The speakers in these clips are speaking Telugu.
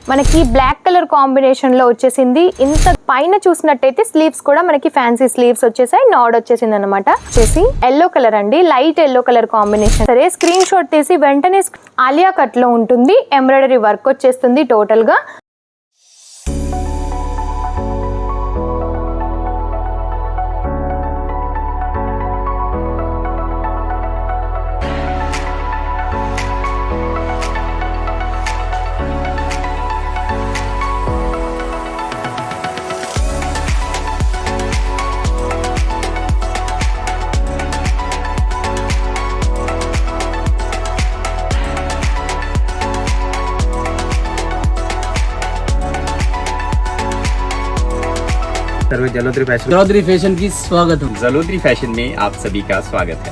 మనకి బ్లాక్ కలర్ కాంబినేషన్ లో వచ్చేసింది. ఇంత పైన చూసినట్టయితే స్లీవ్స్ కూడా మనకి ఫ్యాన్సీ స్లీవ్స్ వచ్చేసాయి. నాడ్ వచ్చేసింది అనమాట. వచ్చేసి ఎల్లో కలర్ అండి, లైట్ ఎల్లో కలర్ కాంబినేషన్. సరే స్క్రీన్ షాట్ తీసి వెంటనే ఆలియా కట్ లో ఉంటుంది. ఎంబ్రాయిడరీ వర్క్ వచ్చేస్తుంది టోటల్ గా. जलोदरी फैशन की स्वागत है। जलोदरी फैशन में आप सभी का स्वागत है।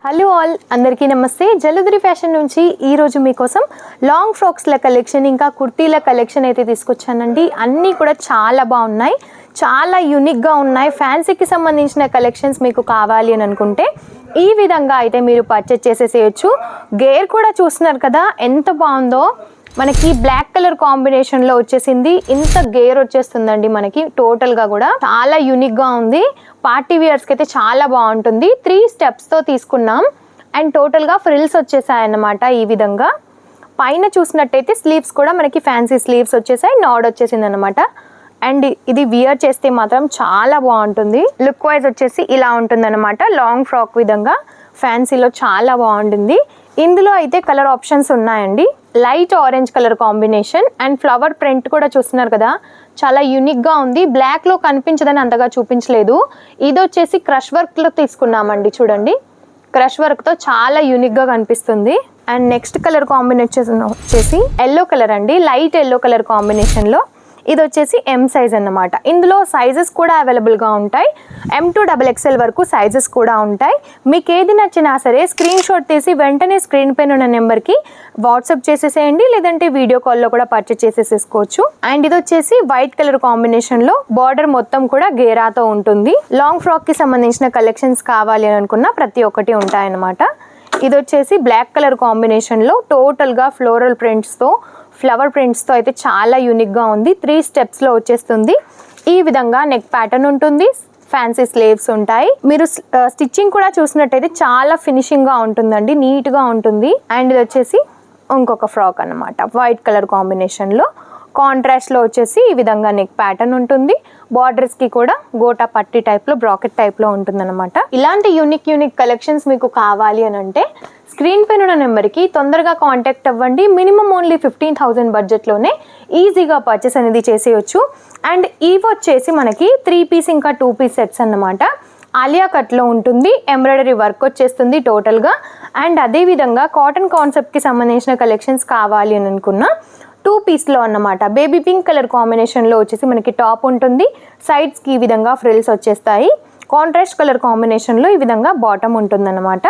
హలో ఆల్, అందరికీ నమస్తే. జలోదరి ఫ్యాషన్ నుంచి ఈరోజు మీకోసం లాంగ్ ఫ్రాక్స్ల కలెక్షన్ ఇంకా కుర్తీల కలెక్షన్ అయితే తీసుకొచ్చానండి. అన్నీ కూడా చాలా బాగున్నాయి, చాలా యూనిక్గా ఉన్నాయి. ఫ్యాన్సీకి సంబంధించిన కలెక్షన్స్ మీకు కావాలి అని అనుకుంటే ఈ విధంగా అయితే మీరు పర్చేస్ చేసేసేయచ్చు. గేర్ కూడా చూస్తున్నారు కదా ఎంత బాగుందో. మనకి బ్లాక్ కలర్ కాంబినేషన్ లో వచ్చేసింది. ఇంత గేర్ వచ్చేస్తుందండి మనకి టోటల్ గా కూడా చాలా యూనిక్ గా ఉంది. పార్టీ వేర్స్ కి అయితే చాలా బాగుంటుంది. 3 స్టెప్స్ తో తీసుకున్నాం అండ్ టోటల్ గా ఫ్రిల్స్ వచ్చేసాయి అన్నమాట. ఈ విధంగా పైన చూసినట్టయితే స్లీవ్స్ కూడా మనకి ఫ్యాన్సీ స్లీవ్స్ వచ్చేసాయి. నాడ్ వచ్చేసింది అనమాట. అండ్ ఇది వియర్ చేస్తే మాత్రం చాలా బాగుంటుంది. లుక్ వైజ్ వచ్చేసి ఇలా ఉంటుంది అనమాట. లాంగ్ ఫ్రాక్ విధంగా ఫ్యాన్సీలో చాలా బాగుంటుంది. ఇందులో అయితే కలర్ ఆప్షన్స్ ఉన్నాయండి. Light orange colour combination and flower print కూడా చూస్తున్నారు కదా, చాలా యూనిక్గా ఉంది. బ్లాక్లో కనిపించదని అంతగా చూపించలేదు. ఇది వచ్చేసి క్రష్ వర్క్లో తీసుకున్నామండి. చూడండి, క్రష్ వర్క్తో చాలా యూనిక్గా కనిపిస్తుంది. అండ్ నెక్స్ట్ కలర్ కాంబినేషన్ వచ్చేసి ఎల్లో కలర్ అండి, లైట్ ఎల్లో కలర్ కాంబినేషన్లో. ఇది వచ్చేసి ఎం సైజ్ అన్నమాట. ఇందులో సైజెస్ కూడా అవైలబుల్గా ఉంటాయి. M to XXL వరకు సైజెస్ కూడా ఉంటాయి. మీకు ఏది నచ్చినా సరే స్క్రీన్ షాట్ తీసి వెంటనే స్క్రీన్ పైన ఉన్న నెంబర్కి వాట్సాప్ చేసేసేయండి, లేదంటే వీడియో కాల్లో కూడా పర్చేస్ చేసేసుకోవచ్చు. అండ్ ఇది వచ్చేసి వైట్ కలర్ కాంబినేషన్లో బార్డర్ మొత్తం కూడా గేరాతో ఉంటుంది. లాంగ్ ఫ్రాక్కి సంబంధించిన కలెక్షన్స్ కావాలి అని అనుకున్న ప్రతి ఒక్కటి ఉంటాయన్నమాట. ఇది వచ్చేసి బ్లాక్ కలర్ కాంబినేషన్లో టోటల్గా ఫ్లోరల్ ప్రింట్స్తో ఫ్లవర్ ప్రింట్స్తో అయితే చాలా యూనిక్గా ఉంది. 3 స్టెప్స్లో వచ్చేస్తుంది. ఈ విధంగా నెక్ ప్యాటర్న్ ఉంటుంది, ఫ్యాన్సీ స్లీవ్స్ ఉంటాయి. మీరు స్టిచ్చింగ్ కూడా చూసినట్టయితే చాలా ఫినిషింగ్గా ఉంటుందండి, నీట్గా ఉంటుంది. అండ్ ఇది వచ్చేసి ఇంకొక ఫ్రాక్ అన్నమాట. వైట్ కలర్ కాంబినేషన్లో కాంట్రాస్ట్లో వచ్చేసి ఈ విధంగా నెక్ ప్యాటర్న్ ఉంటుంది. బార్డర్స్కి కూడా గోటా పట్టి టైప్లో బ్రాకెట్ టైప్లో ఉంటుందన్నమాట. ఇలాంటి యూనిక్ కలెక్షన్స్ మీకు కావాలి అని అంటే స్క్రీన్ పైన ఉన్న నెంబర్కి తొందరగా కాంటాక్ట్ అవ్వండి. మినిమం ఓన్లీ 15,000 బడ్జెట్లోనే ఈజీగా పర్చేస్ అనేది చేసేయచ్చు. అండ్ ఇవి వచ్చేసి మనకి 3 పీస్ ఇంకా 2 పీస్ సెట్స్ అన్నమాట. ఆలియా కట్లో ఉంటుంది, ఎంబ్రాయిడరీ వర్క్ వచ్చేస్తుంది టోటల్గా. అండ్ అదేవిధంగా కాటన్ కాన్సెప్ట్కి సంబంధించిన కలెక్షన్స్ కావాలి అని అనుకున్న 2 పీస్లో అన్నమాట. బేబీ పింక్ కలర్ కాంబినేషన్లో వచ్చేసి మనకి టాప్ ఉంటుంది. సైడ్స్కి ఈ విధంగా ఫ్రిల్స్ వచ్చేస్తాయి. కాంట్రాస్ట్ కలర్ కాంబినేషన్లో ఈ విధంగా బాటమ్ ఉంటుందన్నమాట.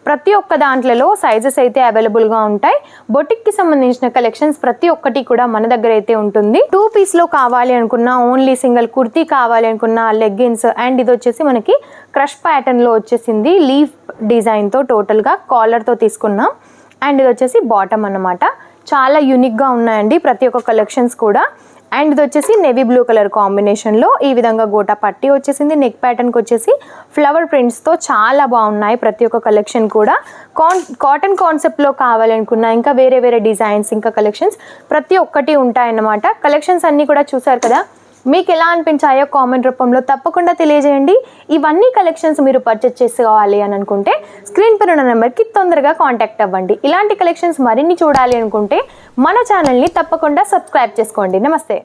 ప్రతి ఒక్క దాంట్లలో సైజెస్ అయితే అవైలబుల్గా ఉంటాయి. బొటిక్కి సంబంధించిన కలెక్షన్స్ ప్రతి ఒక్కటి కూడా మన దగ్గర అయితే ఉంటుంది. 2 పీస్లో కావాలి అనుకున్న, ఓన్లీ సింగిల్ కుర్తీ కావాలి అనుకున్న, లెగ్గిన్స్. అండ్ ఇది వచ్చేసి మనకి క్రష్ ప్యాటర్న్లో వచ్చేసింది. లీఫ్ డిజైన్తో టోటల్గా కాలర్తో తీసుకున్నాం. అండ్ ఇది వచ్చేసి బాటమ్ అన్నమాట. చాలా యూనిక్గా ఉన్నాయండి ప్రతి ఒక్క కలెక్షన్స్ కూడా. అండ్ ఇది వచ్చేసి నేవీ బ్లూ కలర్ కాంబినేషన్లో ఈ విధంగా గోటా పట్టి వచ్చేసింది. నెక్ ప్యాటర్న్కి వచ్చేసి ఫ్లవర్ ప్రింట్స్తో చాలా బాగున్నాయి ప్రతి ఒక్క కలెక్షన్ కూడా. కాటన్ కాన్సెప్ట్లో కావాలనుకున్న ఇంకా వేరే డిజైన్స్ ఇంకా కలెక్షన్స్ ప్రతి ఒక్కటి ఉంటాయన్నమాట. కలెక్షన్స్ అన్నీ కూడా చూసారు కదా, మీకు ఎలా అనిపించాయో కామెంట్ రూపంలో తప్పకుండా తెలియజేయండి. ఇవన్నీ కలెక్షన్స్ మీరు పర్చేస్ చేసుకోవాలి అని అనుకుంటే స్క్రీన్ పైన ఉన్న నెంబర్కి తొందరగా కాంటాక్ట్ అవ్వండి. ఇలాంటి కలెక్షన్స్ మరిన్ని చూడాలి అనుకుంటే మన ఛానల్ని తప్పకుండా సబ్స్క్రైబ్ చేసుకోండి. నమస్తే.